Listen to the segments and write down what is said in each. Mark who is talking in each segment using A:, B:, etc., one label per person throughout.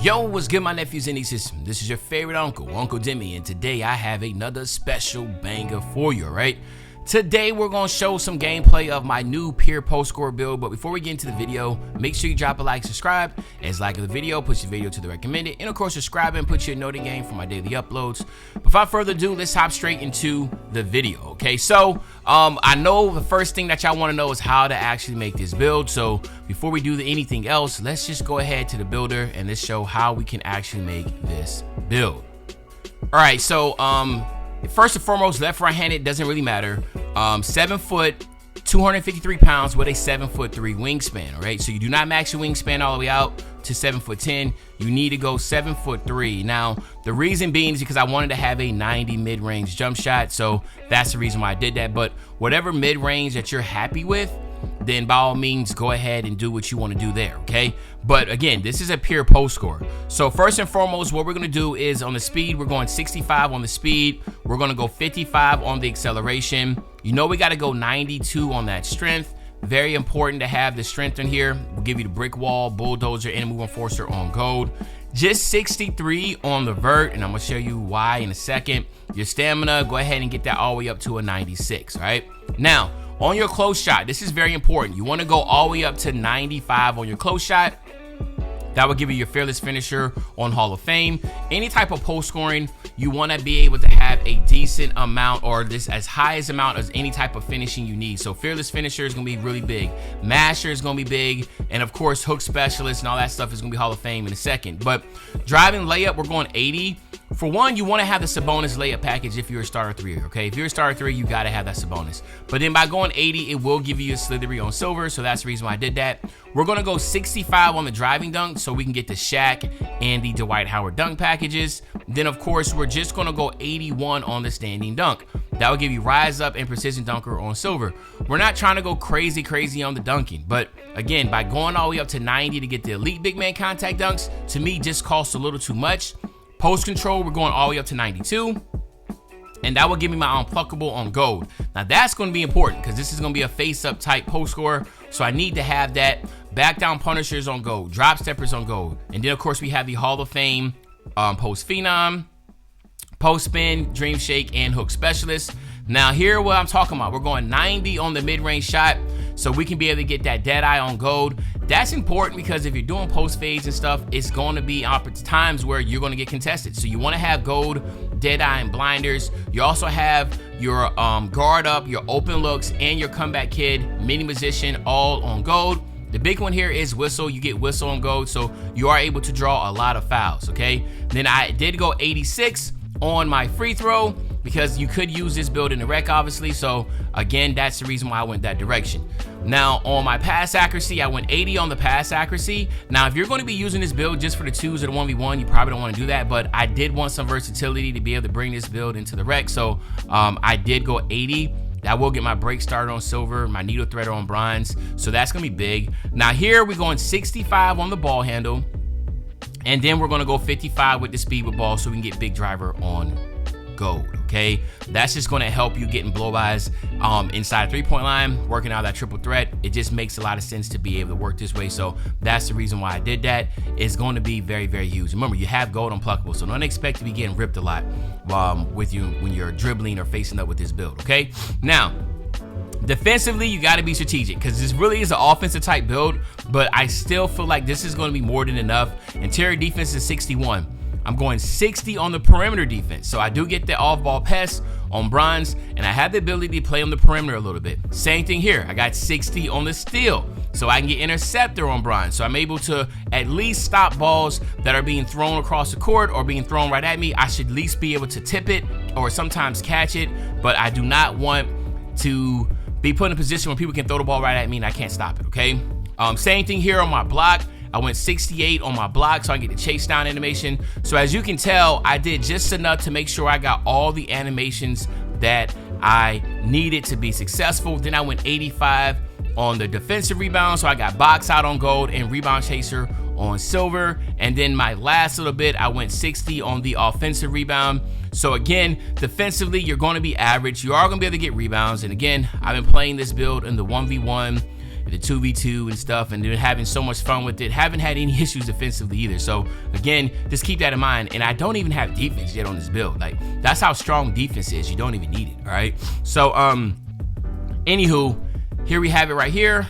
A: Yo, what's good, my nephews and nieces? This is your favorite uncle, Uncle Demi, and today I have another special banger for you, alright? Today we're going to show some gameplay of my new pure post score build, but before we get into the video, make sure you drop a like, subscribe, as liking the video puts the video to the recommended, and of course subscribe and put your note in game for my daily uploads. Without further ado, let's hop straight into the video, okay? So, I know the first thing that y'all want to know is how to actually make this build, so before we do anything else, let's just go ahead to the builder and let's show how we can actually make this build. Alright, so, first and foremost, left right-handed doesn't really matter. 7 foot, 253 pounds with a 7'3" wingspan. All right, so you do not max your wingspan all the way out to 7'10". You need to go 7'3". Now, the reason being is because I wanted to have a 90 mid-range jump shot, so that's the reason why I did that. But whatever mid-range that you're happy with, then by all means go ahead and do what you want to do there, okay? But again, this is a pure post score. So first and foremost, what we're going to do is on the speed, we're going 65 on the speed. We're going to go 55 on the acceleration. You know we got to go 92 on that strength. Very important to have the strength in here. We'll give you the brick wall, bulldozer, and move enforcer on gold. Just 63 on the vert, and I'm going to show you why in a second. Your stamina, go ahead and get that all the way up to a 96, all right? Now, on your close shot, this is very important. You want to go all the way up to 95 on your close shot. That will give you your fearless finisher on Hall of Fame. Any type of post scoring, you want to be able to have a decent amount, or this as high as amount as any type of finishing you need. So fearless finisher is going to be really big. Masher is going to be big. And of course, hook specialist and all that stuff is going to be Hall of Fame in a second. But driving layup, we're going 80. For one, you want to have the Sabonis layup package if you're a starter 3, okay? If you're a starter 3, you got to have that Sabonis. But then by going 80, it will give you a Slithery on silver, so that's the reason why I did that. We're going to go 65 on the driving dunk so we can get the Shaq and the Dwight Howard dunk packages. Then, of course, we're just going to go 81 on the standing dunk. That will give you Rise Up and Precision Dunker on silver. We're not trying to go crazy on the dunking, but again, by going all the way up to 90 to get the elite big man contact dunks, to me, just costs a little too much. Post control, we're going all the way up to 92. And that will give me my unpluckable on gold. Now that's going to be important because this is going to be a face-up type post score. So I need to have that. Back down punishers on gold. Drop steppers on gold. And then, of course, we have the Hall of Fame post phenom, post spin, dream shake, and hook specialist. Now here what I'm talking about. We're going 90 on the mid-range shot so we can be able to get that dead eye on gold. That's important because if you're doing post fades and stuff, it's going to be times where you're going to get contested. So you want to have gold, dead eye, and blinders. You also have your guard up, your open looks, and your comeback kid mini position all on gold. The big one here is whistle. You get whistle on gold, so you are able to draw a lot of fouls, okay? Then I did go 86 on my free throw because you could use this build in the rec, obviously. So again, that's the reason why I went that direction. Now on my pass accuracy, I went 80 on the pass accuracy. Now if you're going to be using this build just for the 2s or the 1v1, you probably don't want to do that, but I did want some versatility to be able to bring this build into the rec. So I did go 80. I will get my break starter on silver, my needle threader on bronze, so that's gonna be big. Now here we're going 65 on the ball handle, and then we're gonna go 55 with the speed with ball so we can get big driver on gold, okay? That's just gonna help you getting blow-bys inside 3-point line, working out that triple threat. It just makes a lot of sense to be able to work this way, so that's the reason why I did that. It's going to be very huge. Remember, you have gold unpluckable, so don't expect to be getting ripped a lot with you when you're dribbling or facing up with this build, okay? Now, defensively, you got to be strategic because this really is an offensive type build, but I still feel like this is going to be more than enough. Interior defense is 61. I'm going 60 on the perimeter defense. So I do get the off-ball pass on bronze, and I have the ability to play on the perimeter a little bit. Same thing here. I got 60 on the steal, so I can get interceptor on bronze. So I'm able to at least stop balls that are being thrown across the court or being thrown right at me. I should at least be able to tip it or sometimes catch it, but I do not want to be put in a position where people can throw the ball right at me and I can't stop it, okay? Same thing here on my block. I went 68 on my block so I can get the chase down animation. So as you can tell, I did just enough to make sure I got all the animations that I needed to be successful. Then I went 85 on the defensive rebound, so I got box out on gold and rebound chaser on silver. And then my last little bit, I went 60 on the offensive rebound. So again, defensively, you're going to be average. You are going to be able to get rebounds. And again, I've been playing this build in the 1v1 the 2v2 and stuff, and then having so much fun with it. Haven't had any issues defensively either. So again, just keep that in mind. And I don't even have defense yet on this build. Like, that's how strong defense is. You don't even need it. All right. So anywho, here we have it right here.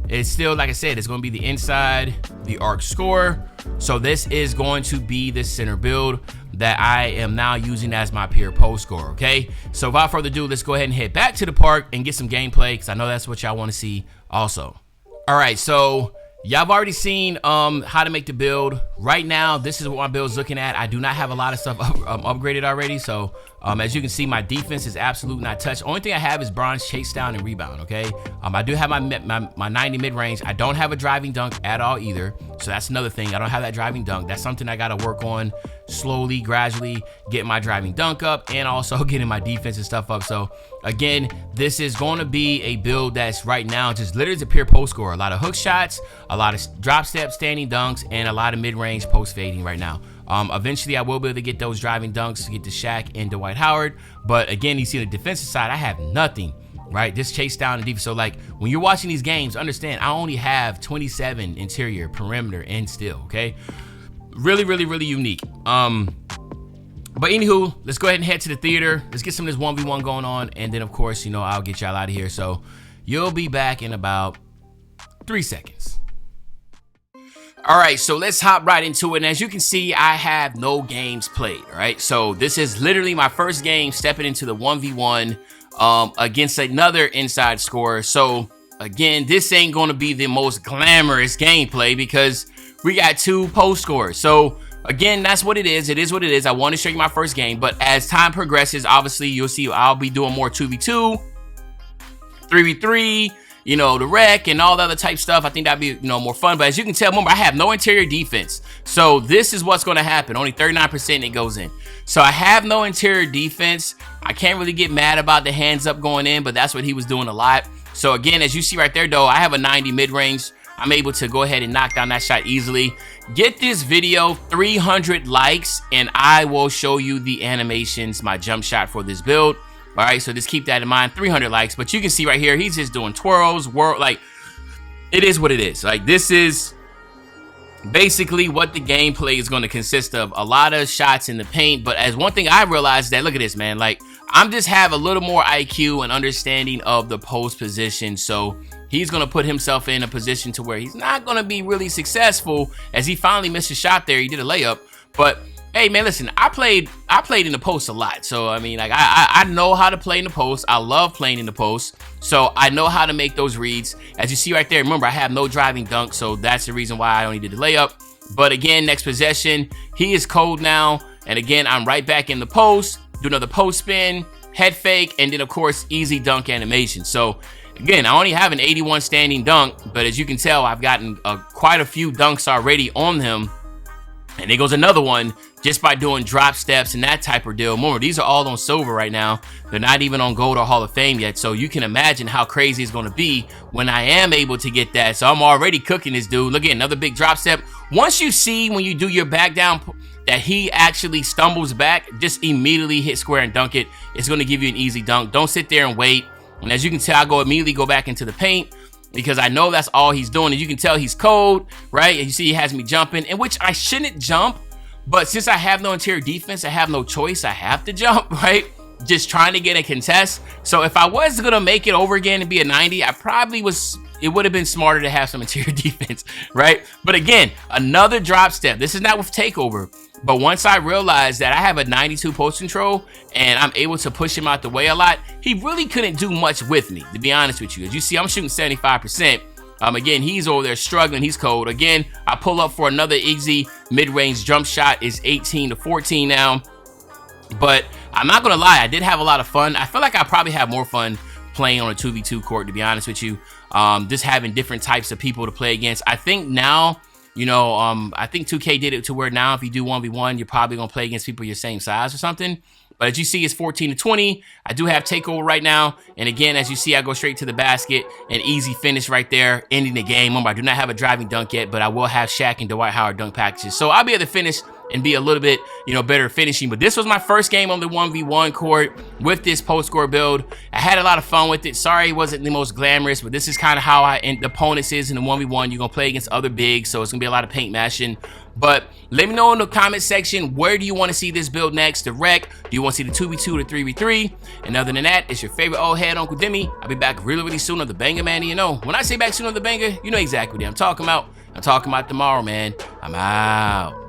A: It's still, like I said, it's going to be the inside, the arc score. So this is going to be the center build that I am now using as my pure post score, okay? So without further ado, let's go ahead and head back to the park and get some gameplay, because I know that's what y'all want to see also. All right, so y'all have already seen how to make the build. Right now, this is what my build's looking at. I do not have a lot of stuff upgraded already. So as you can see, my defense is absolute not touched. Only thing I have is bronze, chase down, and rebound, okay? I do have my 90 mid-range. I don't have a driving dunk at all either. So that's another thing. I don't have that driving dunk. That's something I got to work on slowly, gradually, getting my driving dunk up and also getting my defense and stuff up. So again, this is going to be a build that's right now just literally a pure post score. A lot of hook shots, a lot of drop step, standing dunks, and a lot of mid-range post fading right now. Eventually I will be able to get those driving dunks to get to Shaq and Dwight Howard. But again, you see the defensive side, I have nothing, right? Just chase down and defense. So like when you're watching these games, understand I only have 27 interior, perimeter, and still, okay? Really, really, really unique. But anywho, let's go ahead and head to the theater. Let's get some of this 1v1 going on. And then of course, you know, I'll get y'all out of here. So you'll be back in about 3 seconds. All right, so let's hop right into it. And as you can see, I have no games played, all right? So this is literally my first game stepping into the 1v1 against another inside scorer. So again, this ain't gonna be the most glamorous gameplay because we got 2 post scores. So again, that's what it is. It is what it is. I want to show you my first game, but as time progresses, obviously you'll see I'll be doing more 2v2, 3v3, you know, the rec and all the other type stuff. I think that'd be, you know, more fun. But as you can tell, remember, I have no interior defense. So this is what's going to happen. Only 39% it goes in. So I have no interior defense. I can't really get mad about the hands up going in, but that's what he was doing a lot. So again, as you see right there, though, I have a 90 mid-range. I'm able to go ahead and knock down that shot easily. Get this video 300 likes, and I will show you the animations, my jump shot for this build. All right, so just keep that in mind, 300 likes. But you can see right here, he's just doing twirls, like, it is what it is. Like, this is basically what the gameplay is going to consist of. A lot of shots in the paint. But as one thing I realized that, look at this, man. Like, I'm just have a little more IQ and understanding of the post position. So he's going to put himself in a position to where he's not going to be really successful. As he finally missed a shot there, he did a layup. But hey man, listen, I played in the post a lot. So I mean, like I know how to play in the post. I love playing in the post. So I know how to make those reads. As you see right there, remember I have no driving dunk, so that's the reason why I only did the layup. But again, next possession, he is cold now. And again, I'm right back in the post, do another post spin, head fake, and then of course, easy dunk animation. So again, I only have an 81 standing dunk, but as you can tell, I've gotten quite a few dunks already on him. And there goes another one just by doing drop steps and that type of deal. Remember, these are all on silver right now. They're not even on gold or Hall of Fame yet. So you can imagine how crazy it's going to be when I am able to get that. So I'm already cooking this dude. Look at another big drop step. Once you see when you do your back down that he actually stumbles back, just immediately hit square and dunk it. It's going to give you an easy dunk. Don't sit there and wait. And as you can tell, I immediately go back into the paint, because I know that's all he's doing. And you can tell he's cold, right? And you see he has me jumping, in which I shouldn't jump. But since I have no interior defense, I have no choice. I have to jump, right? Just trying to get a contest. So if I was going to make it over again and be a 90, I probably was, it would have been smarter to have some interior defense, right? But again, another drop step. This is not with takeover. But once I realized that I have a 92 post control and I'm able to push him out the way a lot, he really couldn't do much with me, to be honest with you. As you see, I'm shooting 75%. Again, he's over there struggling. He's cold. Again, I pull up for another easy mid-range jump shot. It's 18-14 now. But I'm not going to lie, I did have a lot of fun. I feel like I probably have more fun playing on a 2v2 court, to be honest with you. Just having different types of people to play against. I think now, you know, I think 2K did it to where now if you do 1v1, you're probably going to play against people your same size or something. But as you see, it's 14-20. I do have takeover right now. And again, as you see, I go straight to the basket. An easy finish right there, ending the game. Remember, I do not have a driving dunk yet, but I will have Shaq and Dwight Howard dunk packages. So I'll be able to finish and be a little bit, you know, better finishing. But this was my first game on the 1v1 court with this post score build. I had a lot of fun with it. Sorry it wasn't the most glamorous, but this is kind of how the opponents is in the 1v1. You're gonna play against other bigs, so it's gonna be a lot of paint mashing. But let me know in the comment section, where do you want to see this build next? The rec? Do you want to see the 2v2 or the 3v3? And other than that, it's your favorite old head, Uncle Demi. I'll be back really soon on the Banger Man. You know, when I say back soon on the Banger, you know exactly what I'm talking about. I'm talking about tomorrow, man. I'm out.